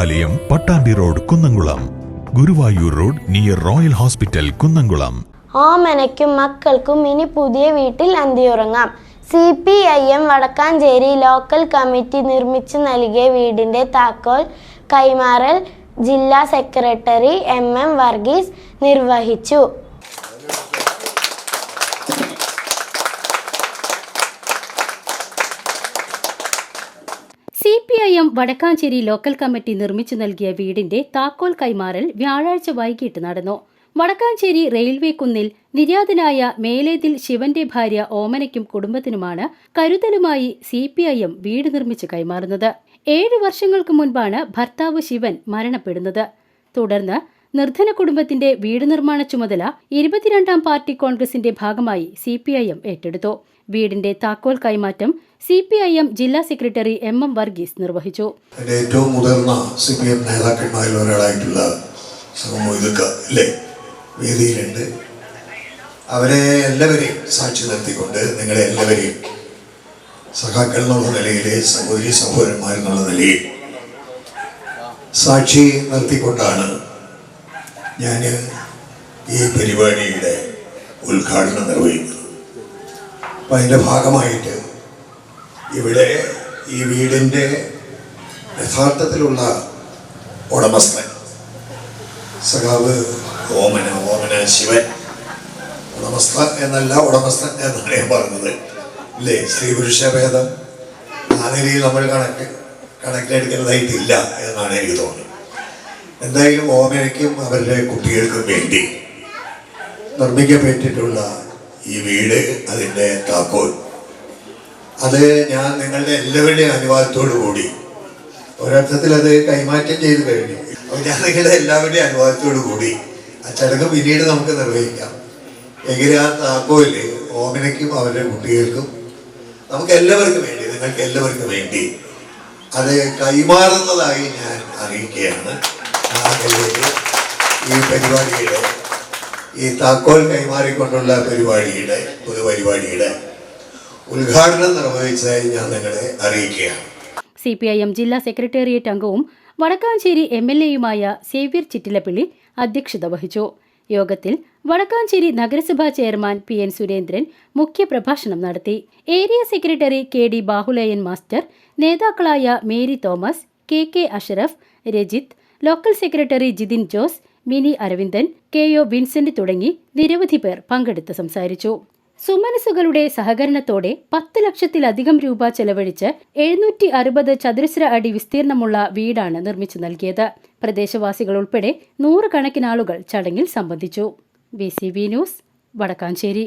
ദേവാലയം, Pattambi road, Kunnamkulam. Guruvayur road near Royal Hospital, Kunnamkulam. ഓമനയ്ക്കും മക്കൾക്കും ഇനി പുതിയ വീട്ടിൽ അന്തിയുറങ്ങാം. CPIM വടക്കാഞ്ചേരി ലോക്കൽ കമ്മിറ്റി നിർമ്മിച്ചു നൽകിയ വീടിന്റെ താക്കോൽ കൈമാറൽ ജില്ലാ സെക്രട്ടറി MM വർഗീസ് നിർവഹിച്ചു. CPIM വടക്കാഞ്ചേരി ലോക്കൽ കമ്മിറ്റി നിർമ്മിച്ചു നൽകിയ വീടിന്റെ താക്കോൽ കൈമാറൽ വ്യാഴാഴ്ച വൈകിട്ട് നടന്നു. വടക്കാഞ്ചേരി റെയിൽവേ കുന്നിൽ നിര്യാതനായ മേലേതിൽ ശിവന്റെ ഭാര്യ ഓമനയ്ക്കും കുടുംബത്തിനുമാണ് കരുതലുമായി CPIM വീട് നിർമ്മിച്ച് കൈമാറുന്നത്. 7 വർഷങ്ങൾക്ക് മുൻപാണ് ഭർത്താവ് ശിവൻ മരണപ്പെടുന്നത്. തുടർന്ന് നിർധന കുടുംബത്തിന്റെ വീട് നിർമ്മാണ ചുമതല 22ാം പാർട്ടി കോൺഗ്രസിന്റെ ഭാഗമായി CPIM ഏറ്റെടുത്തു. വീടിന്റെ താക്കോൽ കൈമാറ്റം CPIM ജില്ലാ സെക്രട്ടറി MM വർഗീസ് നിർവഹിച്ചു. ഏറ്റവും മുതിർന്ന CPIM നേതാക്കന്മാരിൽ ഒരാളായിട്ടുള്ള വേദിയിലുണ്ട്. അവരെ എല്ലാവരെയും സാക്ഷി നിർത്തിക്കൊണ്ട് നിങ്ങളെ എല്ലാവരെയും സഖാക്കൾ എന്നുള്ള നിലയിൽ, സഹോദരി സഹോദരന്മാരെന്നുള്ള നിലയിൽ സാക്ഷി നിർത്തിക്കൊണ്ടാണ് ഞാൻ ഈ പരിപാടിയുടെ ഉദ്ഘാടനം നിർവഹിക്കുന്നത്. അപ്പം അതിൻ്റെ ഭാഗമായിട്ട് ഇവിടെ ഈ വീടിൻ്റെ യഥാർത്ഥത്തിലുള്ള ഉടമസ്ഥൻ സഖാവ് ഓമന ശിവൻ, ഉടമസ്ഥൻ എന്നല്ല ഉടമസ്ഥൻ എന്നാണ് ഞാൻ പറഞ്ഞത് അല്ലേ. സ്ത്രീ പുരുഷ ഭേദം ആ നിലയിൽ നമ്മൾ കണക്കിലെടുക്കുന്നതായിട്ടില്ല എന്നാണ് എനിക്ക് തോന്നുന്നത്. എന്തായാലും ഓമനയ്ക്കും അവരുടെ കുട്ടികൾക്കും വേണ്ടി നിർമ്മിക്കപ്പെട്ടിട്ടുള്ള ഈ വീട്, അതിൻ്റെ താക്കോൽ, അത് ഞാൻ നിങ്ങളുടെ എല്ലാവരുടെയും അനുവാദത്തോടു കൂടി ഒരർത്ഥത്തിൽ അത് കൈമാറ്റം ചെയ്ത് കഴിഞ്ഞു. അപ്പോൾ ഞാൻ നിങ്ങളുടെ എല്ലാവരുടെയും അനുവാദത്തോടു കൂടി ആ ചടങ്ങ് പിന്നീട് നമുക്ക് നിർവഹിക്കാം. എങ്കിലും ആ താക്കോല് ഓമനയ്ക്കും അവരുടെ കുട്ടികൾക്കും നമുക്ക് എല്ലാവർക്കും വേണ്ടി, നിങ്ങൾക്ക് എല്ലാവർക്കും വേണ്ടി അത് കൈമാറുന്നതായി ഞാൻ അറിയിക്കുകയാണ്. ആ നിലയിൽ ഈ പരിപാടിയുടെ, ഈ താക്കോൽ കൈമാറിക്കൊണ്ടുള്ള പൊതുപരിപാടിയുടെ ഉദ്ഘാടനം നിർവഹിച്ചതായി ഞാൻ നിങ്ങളെ അറിയിക്കുകയാണ്. CPIM ജില്ലാ സെക്രട്ടേറിയറ്റ് അംഗവും വടക്കാഞ്ചേരി MLAയുമായ സേവ്യർ ചിറ്റിലപ്പള്ളി അധ്യക്ഷത വഹിച്ചു. യോഗത്തിൽ വടക്കാഞ്ചേരി നഗരസഭാ ചെയർമാൻ PN സുരേന്ദ്രൻ മുഖ്യപ്രഭാഷണം നടത്തി. Area secretary KD Bahulayan master, നേതാക്കളായ Mary Thomas, KK Ashraf, Rajith, local secretary Jithin Jose, Mini Aravindan, KO Vincent തുടങ്ങി നിരവധി പേർ പങ്കെടുത്ത് സംസാരിച്ചു. സുമനസുകളുടെ സഹകരണത്തോടെ 10 ലക്ഷത്തിലധികം രൂപ ചെലവഴിച്ച് 760 ചതുരശ്ര അടി വിസ്തീർണമുള്ള വീടാണ് നിർമ്മിച്ചു നൽകിയത്. പ്രദേശവാസികൾ ഉൾപ്പെടെ 100 കണക്കിന് ആളുകൾ ചടങ്ങിൽ സംബന്ധിച്ചു. BCV news, Vadakkanchery.